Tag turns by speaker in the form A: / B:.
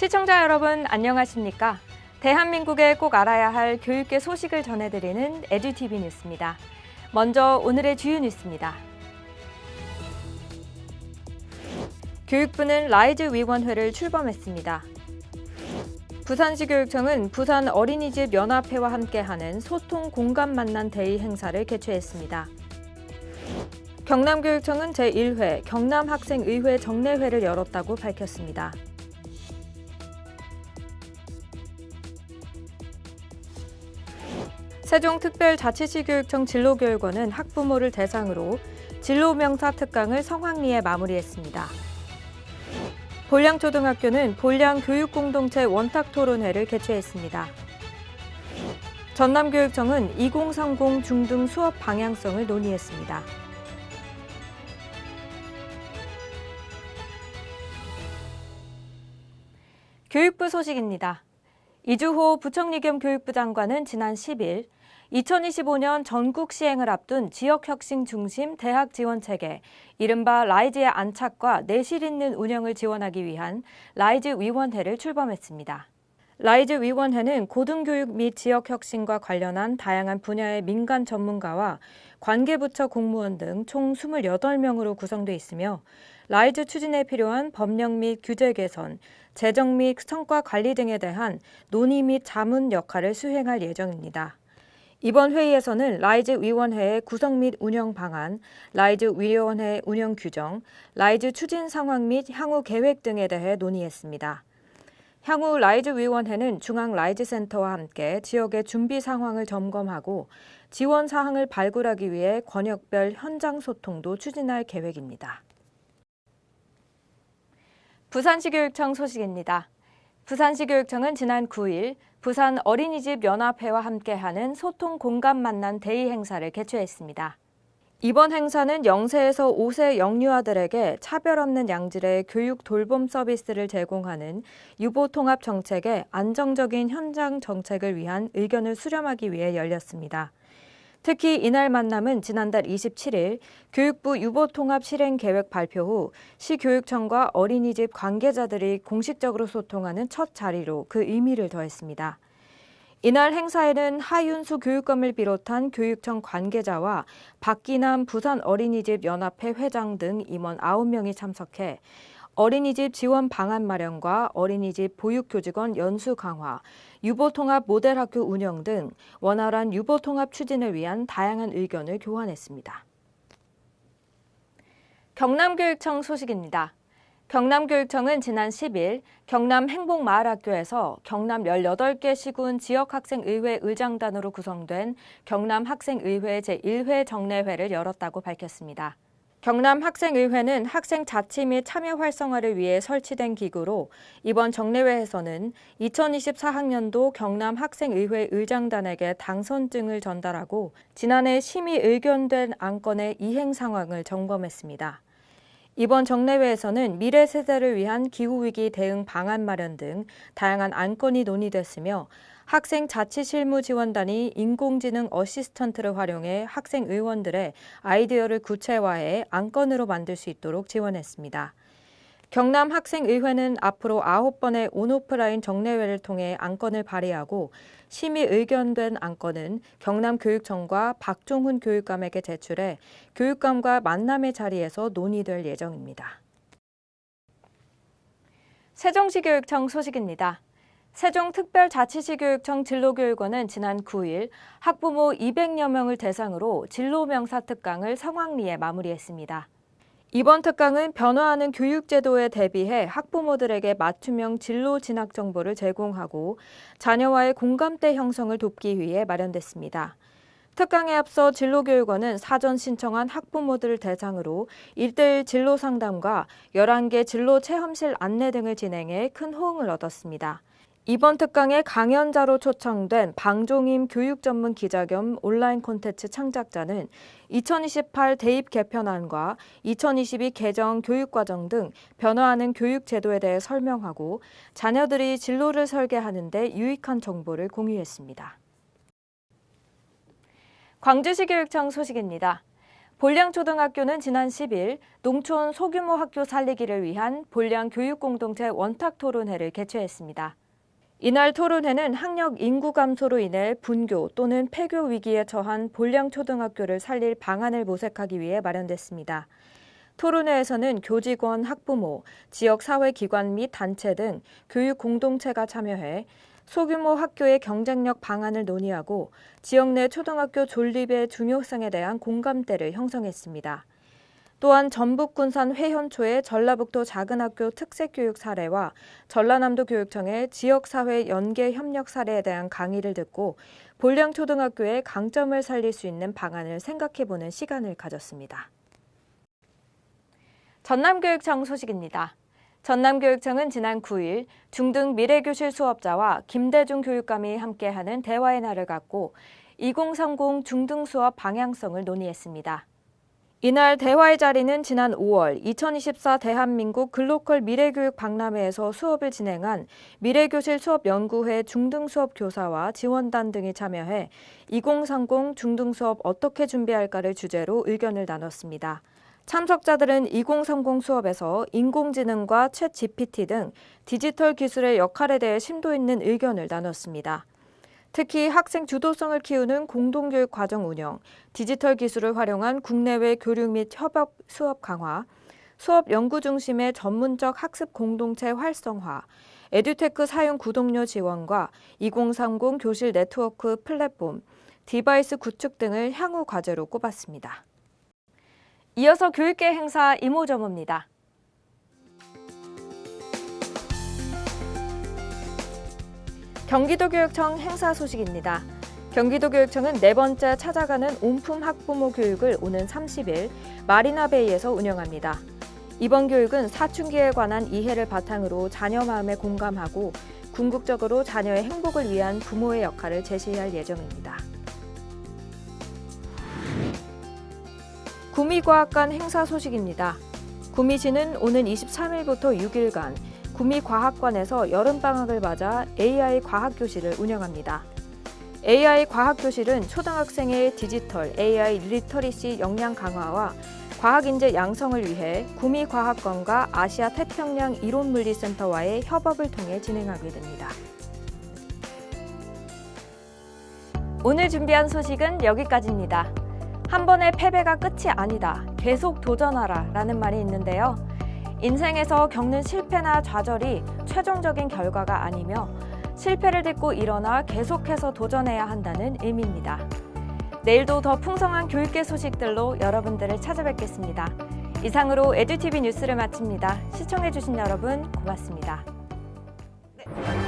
A: 시청자 여러분 안녕하십니까? 대한민국의 꼭 알아야 할 교육계 소식을 전해드리는 에듀티비 뉴스입니다. 먼저 오늘의 주요 뉴스입니다. 교육부는 라이즈 위원회를 출범했습니다. 부산시 교육청은 부산 어린이집 연합회와 함께하는 소통 공감 만난 데이 행사를 개최했습니다. 경남교육청은 제1회 경남학생의회 정례회를 열었다고 밝혔습니다. 세종특별자치시 교육청 진로교육원은 학부모를 대상으로 진로명사 특강을 성황리에 마무리했습니다. 본량초등학교는 본량교육공동체 원탁토론회를 개최했습니다. 전남교육청은 2030 중등 수업 방향성을 논의했습니다. 교육부 소식입니다. 이주호 부총리 겸 교육부 장관은 지난 10일 2025년 전국 시행을 앞둔 지역혁신 중심 대학 지원체계, 이른바 라이즈의 안착과 내실 있는 운영을 지원하기 위한 라이즈 위원회를 출범했습니다. 라이즈 위원회는 고등교육 및 지역혁신과 관련한 다양한 분야의 민간 전문가와 관계부처 공무원 등 총 28명으로 구성돼 있으며 라이즈 추진에 필요한 법령 및 규제 개선, 재정 및 성과 관리 등에 대한 논의 및 자문 역할을 수행할 예정입니다. 이번 회의에서는 라이즈 위원회의 구성 및 운영 방안, 라이즈 위원회 운영 규정, 라이즈 추진 상황 및 향후 계획 등에 대해 논의했습니다. 향후 라이즈 위원회는 중앙 라이즈 센터와 함께 지역의 준비 상황을 점검하고 지원 사항을 발굴하기 위해 권역별 현장 소통도 추진할 계획입니다. 부산시 교육청 소식입니다. 부산시 교육청은 지난 9일 부산 어린이집 연합회와 함께하는 소통 공감 만난 데이 행사를 개최했습니다. 이번 행사는 0세에서 5세 영유아들에게 차별 없는 양질의 교육 돌봄 서비스를 제공하는 유보통합 정책의 안정적인 현장 정책을 위한 의견을 수렴하기 위해 열렸습니다. 특히 이날 만남은 지난달 27일 교육부 유보통합 실행계획 발표 후 시교육청과 어린이집 관계자들이 공식적으로 소통하는 첫 자리로 그 의미를 더했습니다. 이날 행사에는 하윤수 교육감을 비롯한 교육청 관계자와 박기남 부산 어린이집 연합회 회장 등 임원 9명이 참석해 어린이집 지원 방안 마련과 어린이집 보육교직원 연수 강화, 유보통합 모델학교 운영 등 원활한 유보통합 추진을 위한 다양한 의견을 교환했습니다. 경남교육청 소식입니다. 경남교육청은 지난 10일 경남 행복마을학교에서 경남 18개 시군 지역학생의회 의장단으로 구성된 경남학생의회 제1회 정례회를 열었다고 밝혔습니다. 경남학생의회는 학생 자치 및 참여 활성화를 위해 설치된 기구로 이번 정례회에서는 2024학년도 경남학생의회 의장단에게 당선증을 전달하고 지난해 심의 의견된 안건의 이행 상황을 점검했습니다. 이번 정례회에서는 미래 세대를 위한 기후위기 대응 방안 마련 등 다양한 안건이 논의됐으며 학생 자치 실무 지원단이 인공지능 어시스턴트를 활용해 학생 의원들의 아이디어를 구체화해 안건으로 만들 수 있도록 지원했습니다. 경남학생의회는 앞으로 9번의 온오프라인 정례회를 통해 안건을 발의하고 심의 의견된 안건은 경남교육청과 박종훈 교육감에게 제출해 교육감과 만남의 자리에서 논의될 예정입니다. 세종시 교육청 소식입니다. 세종특별자치시 교육청 진로교육원은 지난 9일 학부모 200여 명을 대상으로 진로명사 특강을 성황리에 마무리했습니다. 이번 특강은 변화하는 교육제도에 대비해 학부모들에게 맞춤형 진로 진학 정보를 제공하고 자녀와의 공감대 형성을 돕기 위해 마련됐습니다. 특강에 앞서 진로교육원은 사전 신청한 학부모들을 대상으로 1:1 진로 상담과 11개 진로 체험실 안내 등을 진행해 큰 호응을 얻었습니다. 이번 특강에 강연자로 초청된 방종임 교육전문 기자 겸 온라인 콘텐츠 창작자는 2028 대입 개편안과 2022 개정 교육과정 등 변화하는 교육제도에 대해 설명하고 자녀들이 진로를 설계하는 데 유익한 정보를 공유했습니다. 광주시 교육청 소식입니다. 본량초등학교는 지난 10일 농촌 소규모 학교 살리기를 위한 본량 교육공동체 원탁토론회를 개최했습니다. 이날 토론회는 학력 인구 감소로 인해 분교 또는 폐교 위기에 처한 본량초등학교를 살릴 방안을 모색하기 위해 마련됐습니다. 토론회에서는 교직원, 학부모, 지역 사회기관 및 단체 등 교육 공동체가 참여해 소규모 학교의 경쟁력 방안을 논의하고 지역 내 초등학교 존립의 중요성에 대한 공감대를 형성했습니다. 또한 전북 군산 회현초의 전라북도 작은학교 특색교육 사례와 전라남도 교육청의 지역사회 연계 협력 사례에 대한 강의를 듣고 본량초등학교의 강점을 살릴 수 있는 방안을 생각해보는 시간을 가졌습니다. 전남교육청 소식입니다. 전남교육청은 지난 9일 중등 미래교실 수업자와 김대중 교육감이 함께하는 대화의 날을 갖고 2030 중등 수업 방향성을 논의했습니다. 이날 대화의 자리는 지난 5월 2024 대한민국 글로컬 미래교육 박람회에서 수업을 진행한 미래교실 수업연구회 중등수업 교사와 지원단 등이 참여해 2030 중등수업 어떻게 준비할까를 주제로 의견을 나눴습니다. 참석자들은 2030 수업에서 인공지능과 챗 GPT 등 디지털 기술의 역할에 대해 심도 있는 의견을 나눴습니다. 특히 학생 주도성을 키우는 공동교육 과정 운영, 디지털 기술을 활용한 국내외 교류 및 협업 수업 강화, 수업 연구 중심의 전문적 학습 공동체 활성화, 에듀테크 사용 구독료 지원과 2030 교실 네트워크 플랫폼, 디바이스 구축 등을 향후 과제로 꼽았습니다. 이어서 교육계 행사 이모저모입니다. 경기도교육청 행사 소식입니다. 경기도교육청은 네 번째 찾아가는 온품 학부모 교육을 오는 30일 마리나베이에서 운영합니다. 이번 교육은 사춘기에 관한 이해를 바탕으로 자녀 마음에 공감하고 궁극적으로 자녀의 행복을 위한 부모의 역할을 제시할 예정입니다. 구미과학관 행사 소식입니다. 구미시는 오는 23일부터 6일간 구미과학관에서 여름방학을 맞아 AI 과학교실을 운영합니다. AI 과학교실은 초등학생의 디지털 AI 리터리시 역량 강화와 과학인재 양성을 위해 구미과학관과 아시아 태평양 이론물리센터와의 협업을 통해 진행하게 됩니다. 오늘 준비한 소식은 여기까지입니다. 한 번의 패배가 끝이 아니다. 계속 도전하라 라는 말이 있는데요. 인생에서 겪는 실패나 좌절이 최종적인 결과가 아니며 실패를 딛고 일어나 계속해서 도전해야 한다는 의미입니다. 내일도 더 풍성한 교육계 소식들로 여러분들을 찾아뵙겠습니다. 이상으로 에듀티비 뉴스를 마칩니다. 시청해주신 여러분 고맙습니다. 네.